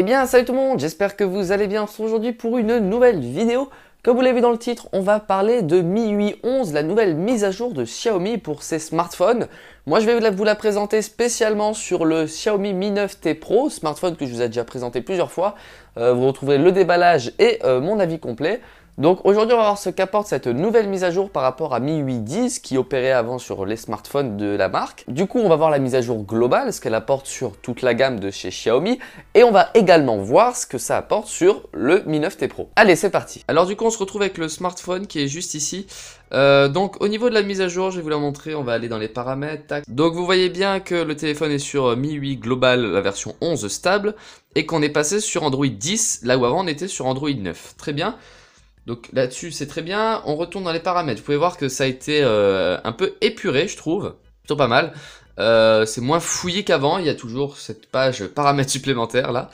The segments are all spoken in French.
Eh bien, salut tout le monde, j'espère que vous allez bien. On se retrouve aujourd'hui pour une nouvelle vidéo. Comme vous l'avez vu dans le titre, on va parler de MIUI 11, la nouvelle mise à jour de Xiaomi pour ses smartphones. Moi, je vais vous la présenter spécialement sur le Xiaomi Mi 9T Pro, smartphone que je vous ai déjà présenté plusieurs fois. Vous retrouverez le déballage et mon avis complet. Donc aujourd'hui, on va voir ce qu'apporte cette nouvelle mise à jour par rapport à MIUI 10 qui opérait avant sur les smartphones de la marque. Du coup, on va voir la mise à jour globale, ce qu'elle apporte sur toute la gamme de chez Xiaomi. Et on va également voir ce que ça apporte sur le Mi 9T Pro. Allez, c'est parti. Alors du coup, on se retrouve avec le smartphone qui est juste ici. Donc au niveau de la mise à jour, je vais vous la montrer, on va aller dans les paramètres. Tac. Donc vous voyez bien que le téléphone est sur MIUI Global, la version 11 stable, et qu'on est passé sur Android 10, là où avant on était sur Android 9. Très bien. Donc là-dessus c'est très bien, on retourne dans les paramètres. Vous pouvez voir que ça a été un peu épuré, je trouve, plutôt pas mal. C'est moins fouillé qu'avant, il y a toujours cette page paramètres supplémentaires là.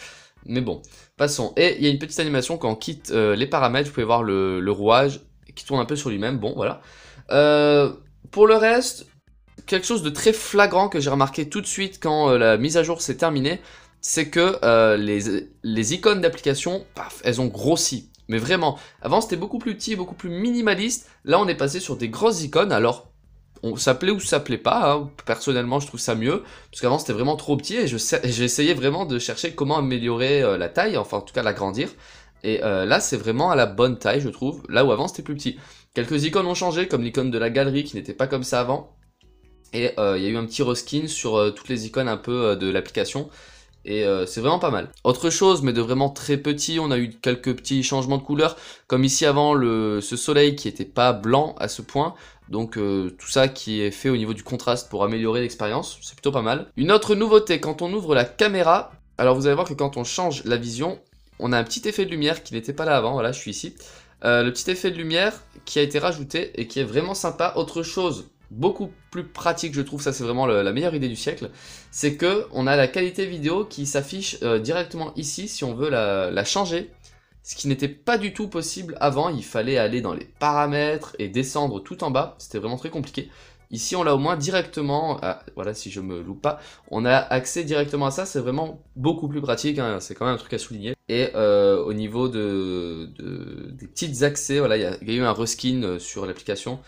Mais bon, passons. Et il y a une petite animation quand on quitte les paramètres, vous pouvez voir le rouage qui tourne un peu sur lui-même, bon voilà. Pour le reste, quelque chose de très flagrant que j'ai remarqué tout de suite quand la mise à jour s'est terminée, c'est que les icônes d'application, paf, elles ont grossi. Mais vraiment, avant c'était beaucoup plus petit, beaucoup plus minimaliste. Là on est passé sur des grosses icônes. Alors, ça plaît ou ça plaît pas. Hein. Personnellement, je trouve ça mieux. Parce qu'avant c'était vraiment trop petit et j'ai essayé vraiment de chercher comment améliorer la taille. Enfin, en tout cas, l'agrandir. Et là, c'est vraiment à la bonne taille, je trouve. Là où avant c'était plus petit. Quelques icônes ont changé, comme l'icône de la galerie qui n'était pas comme ça avant. Et il y a eu un petit reskin sur toutes les icônes un peu de l'application. Et c'est vraiment pas mal. Autre chose, mais de vraiment très petit, on a eu quelques petits changements de couleur, comme ici avant ce soleil qui était pas blanc à ce point, donc tout ça qui est fait au niveau du contraste pour améliorer l'expérience, c'est plutôt pas mal. Une autre nouveauté, quand on ouvre la caméra, alors vous allez voir que quand on change la vision, on a un petit effet de lumière qui n'était pas là avant, voilà je suis ici. Le petit effet de lumière qui a été rajouté et qui est vraiment sympa. Autre chose, beaucoup plus pratique je trouve, ça c'est vraiment la meilleure idée du siècle, c'est que on a la qualité vidéo qui s'affiche directement ici si on veut la changer, ce qui n'était pas du tout possible avant. Il fallait aller dans les paramètres et descendre tout en bas, c'était vraiment très compliqué. Ici on l'a au moins directement, voilà si je me loupe pas, on a accès directement à ça, c'est vraiment beaucoup plus pratique, hein, c'est quand même un truc à souligner. Et au niveau des petites accès, voilà, il y a eu un reskin sur l'application.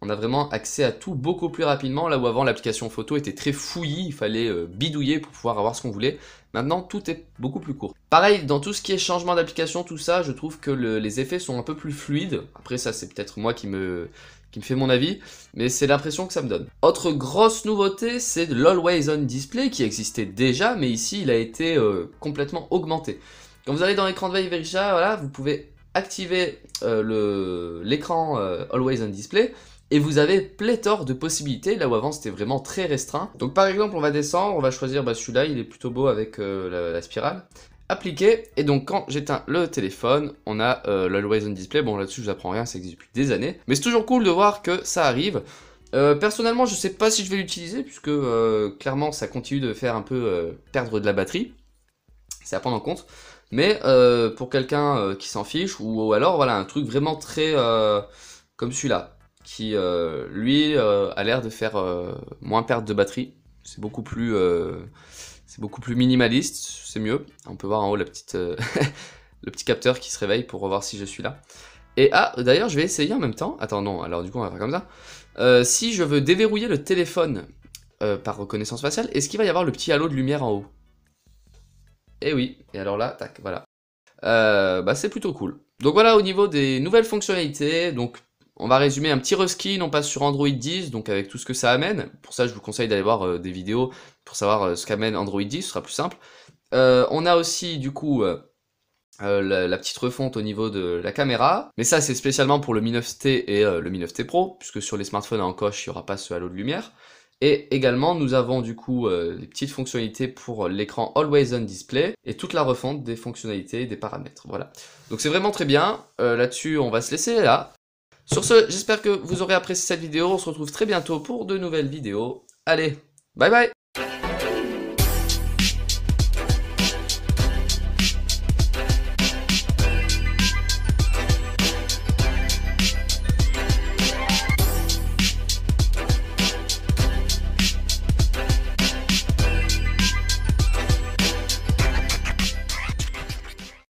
On a vraiment accès à tout beaucoup plus rapidement, là où avant l'application photo était très fouillie, il fallait bidouiller pour pouvoir avoir ce qu'on voulait. Maintenant tout est beaucoup plus court. Pareil, dans tout ce qui est changement d'application, tout ça, je trouve que les effets sont un peu plus fluides. Après ça c'est peut-être moi qui me fait mon avis, mais c'est l'impression que ça me donne. Autre grosse nouveauté, c'est l'Always On Display qui existait déjà, mais ici il a été complètement augmenté. Quand vous allez dans l'écran de veille Verisha, voilà, vous pouvez activer l'écran Always On Display, et vous avez pléthore de possibilités, là où avant c'était vraiment très restreint. Donc par exemple on va descendre, on va choisir celui-là, il est plutôt beau avec la spirale. Appliquer, et donc quand j'éteins le téléphone, on a l'Always On Display. Bon là-dessus je vous apprends rien, ça existe depuis des années. Mais c'est toujours cool de voir que ça arrive. Personnellement je sais pas si je vais l'utiliser, puisque clairement ça continue de faire un peu perdre de la batterie. C'est à prendre en compte. Mais pour quelqu'un qui s'en fiche, ou alors voilà un truc vraiment très comme celui-là, qui lui a l'air de faire moins perdre de batterie. C'est beaucoup plus minimaliste, c'est mieux. On peut voir en haut la petite le petit capteur qui se réveille pour revoir si je suis là. Et d'ailleurs je vais essayer en même temps. Attends non, alors du coup on va faire comme ça. Si je veux déverrouiller le téléphone par reconnaissance faciale, est-ce qu'il va y avoir le petit halo de lumière en haut? Eh oui, et alors là, tac, voilà. C'est plutôt cool. Donc voilà au niveau des nouvelles fonctionnalités, donc on va résumer un petit reskin, on passe sur Android 10, donc avec tout ce que ça amène. Pour ça, je vous conseille d'aller voir des vidéos pour savoir ce qu'amène Android 10, ce sera plus simple. On a aussi, du coup, la petite refonte au niveau de la caméra. Mais ça, c'est spécialement pour le Mi 9T et le Mi 9T Pro, puisque sur les smartphones à encoche, il n'y aura pas ce halo de lumière. Et également, nous avons du coup les petites fonctionnalités pour l'écran Always On Display et toute la refonte des fonctionnalités et des paramètres. Voilà. Donc c'est vraiment très bien. Là-dessus, on va se laisser là. Sur ce, j'espère que vous aurez apprécié cette vidéo, on se retrouve très bientôt pour de nouvelles vidéos. Allez, bye bye!